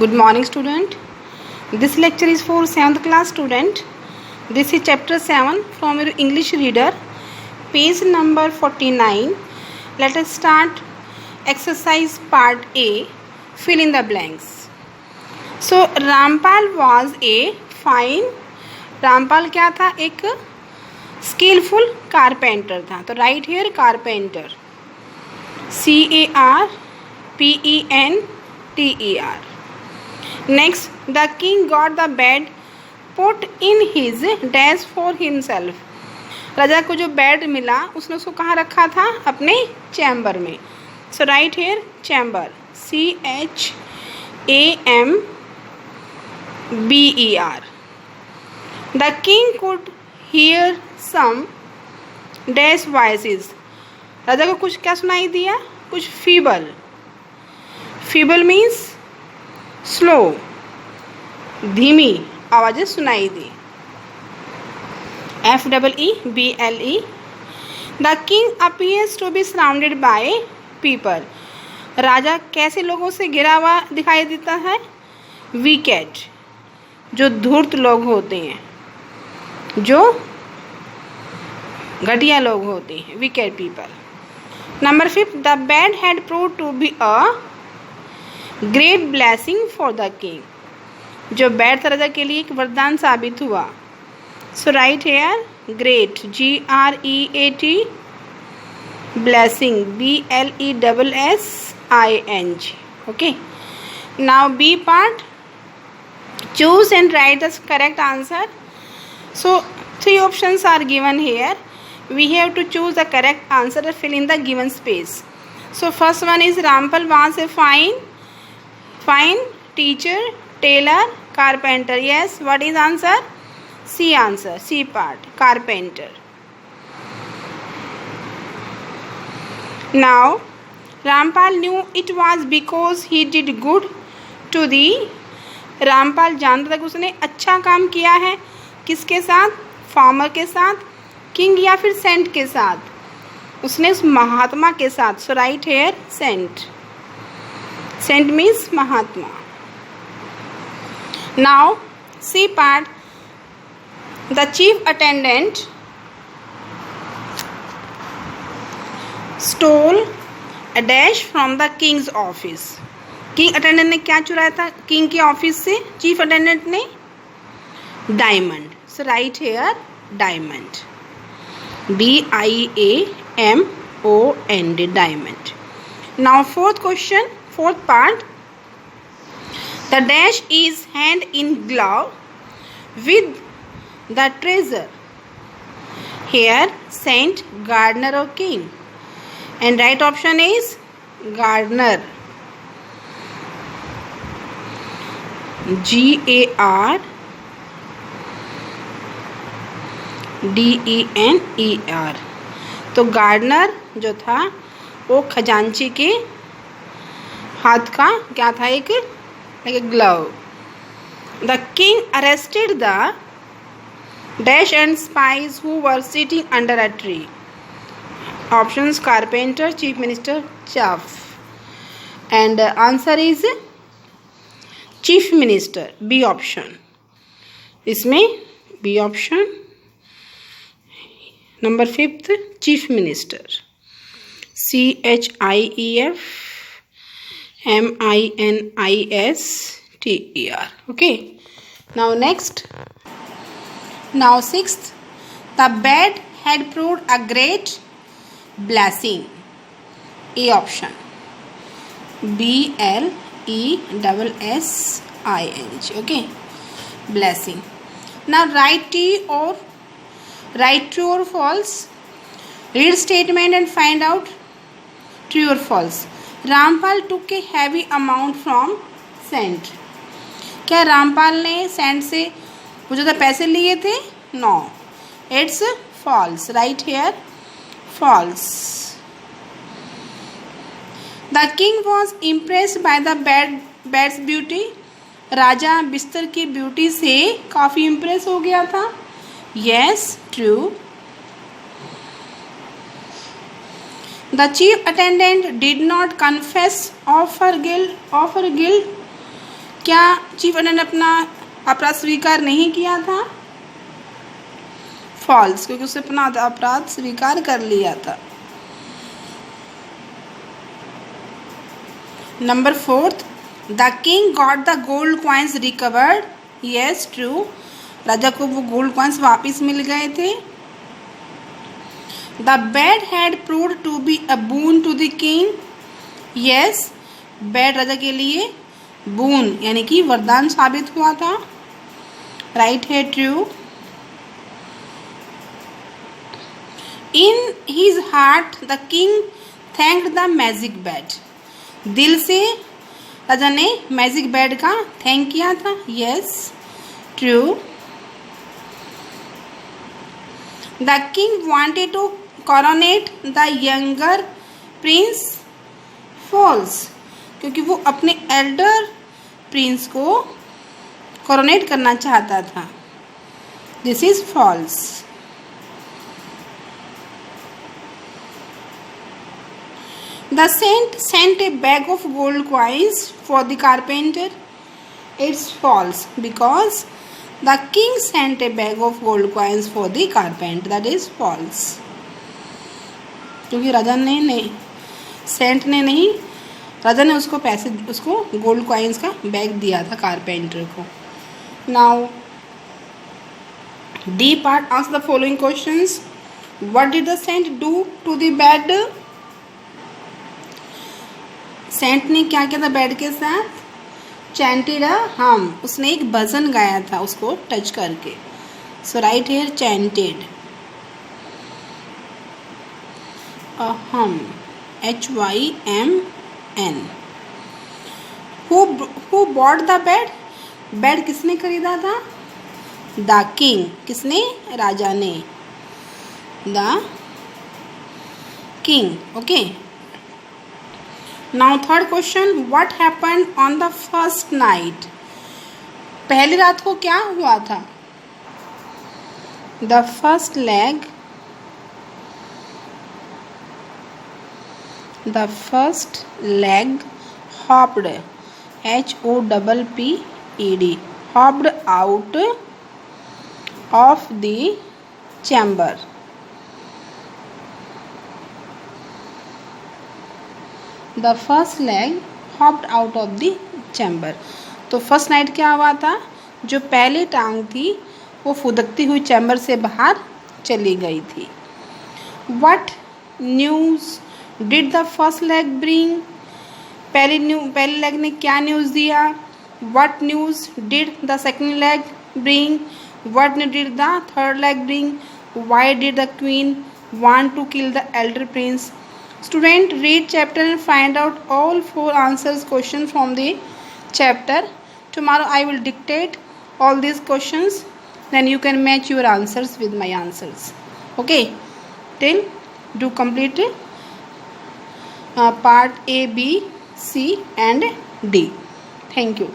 Good morning, student. This lecture is for 7th class student. This is chapter 7 from your English reader, page number 49. Let us start exercise part A, fill in the blanks. So Rampal was a fine, Rampal क्या था, एक skillful carpenter था. तो right here carpenter, CARPENTER. Next, the king got the bed put in his desk for himself. राजा को जो bed मिला उसने उसको कहाँ रखा था, अपने चैम्बर में. So write here chamber, CHAMBER. The king could hear some dash voices. राजा को कुछ क्या सुनाई दिया, कुछ फीबल. फीबल मीन्स स्लो, धीमी आवाज़ें सुनाई दी. FEEBLE. The king appears to be surrounded by people. राजा कैसे लोगों से घिरा हुआ दिखाई देता है, विकेट, जो धूर्त लोग होते हैं, जो घटिया लोग होते हैं, wicked people. Number 5, the bed had prove to be a great blessing for the king. जो बेड राजा के लिए एक वरदान साबित हुआ. So write here great, GREAT, blessing BLESSING. Okay, now B part, choose and write the correct answer. So 3 options are given here. We have to choose the correct answer and fill in the given space. So first one is Rampal was a fine teacher, tailor, carpenter. Yes, what is answer? C answer, C part, carpenter. Now Rampal knew it was because he did good to the. Rampal जानता था कि उसने अच्छा काम किया है, किसके साथ, फार्मर के साथ, किंग या फिर सेंट के साथ, उसने उस महात्मा के साथ. So write here saint. Saint means महात्मा. Now C part, the chief attendant stole a dash from the king's office. King attendant ने क्या चुराया था किंग के ऑफिस से, चीफ अटेंडेंट ने diamond. So write here diamond, DIAMOND, diamond. Now fourth question, fourth part, the dash is hand in glove with the treasure. Here saint, gardener or king, and right option is gardener, GARDENER. तो gardener जो था वो खजांची के हाथ का क्या था, एक glove. The king arrested the dash and spies who were sitting under a tree. Options carpenter, chief minister, chaff. And answer is chief minister, B option. इसमें B option. Number 5th, chief minister, CHIEFMINISTER. Okay, now next. Now 6th, the bed had proved a great blessing. A option, BLESSING. Okay, blessing. Now write true or false. Read statement and find out true or false. Rampal took a heavy amount from saint. क्या रामपाल ने Saint से वो जो पैसे लिए थे? No, it's false. Write here false. The king was impressed by the bed's beauty. राजा बिस्तर की ब्यूटी से काफ़ी इम्प्रेस हो गया था. Yes, true. The chief attendant did not confess of her guilt क्या चीफ एडिटर ने अपना अपराध स्वीकार नहीं किया था? फॉल्स, क्योंकि उसने अपना अपराध स्वीकार कर लिया था। Number 4, the king got the gold coins recovered. Yes true, राजा को वो गोल्ड कॉइन्स वापिस मिल गए थे। The bed had proved to be a boon to the king. Yes, bed राजा के लिए बून यानी कि वरदान साबित हुआ था। राइट है true. In his heart the king thanked the magic bed. दिल से राजा ने मैजिक बेड का थैंक किया था। Yes true. The king wanted to coronate the younger prince. False, क्योंकि वो अपने एल्डर प्रिंस को कॉरोनेट करना चाहता था। This is false. The saint sent a bag of gold coins for the carpenter. It's false, because the king sent a bag of gold coins for the carpenter. That is false. क्योंकि राजा ने नहीं, Saint ने नहीं, राजा ने उसको पैसे, उसको gold coins का बैग दिया था कारपेंटर को। Now D part, answer the following questions. What did the saint do to the bed? Saint ने क्या किया था बेड के साथ? चैंटेड अ हम, उसने एक भजन गाया था उसको टच करके। सो राइट हियर चैंटेड अ हम, HYMN। Who bought the bed? Bed किसने खरीदा था? द किंग, किसने? राजा ने। The king. Okay, now third question, what happened on the first night? पहली रात को क्या हुआ था? The first leg, the first leg hopped, HOPPED, hopped out of the chamber. The first leg hopped out of the chamber. तो first night क्या हुआ था? जो पहली टांग थी वो फुदकती हुई चैम्बर से बाहर चली गई थी। What news did the first leg bring? पहली लेग ने क्या न्यूज़ दिया? What news did the second leg bring? What did the third leg bring? Why did the queen want to kill the elder prince? Student, read chapter and find out all 4 answers question from the chapter. Tomorrow I will dictate all these questions, then you can match your answers with my answers. Okay, till do complete part A, B, C and D. Thank you.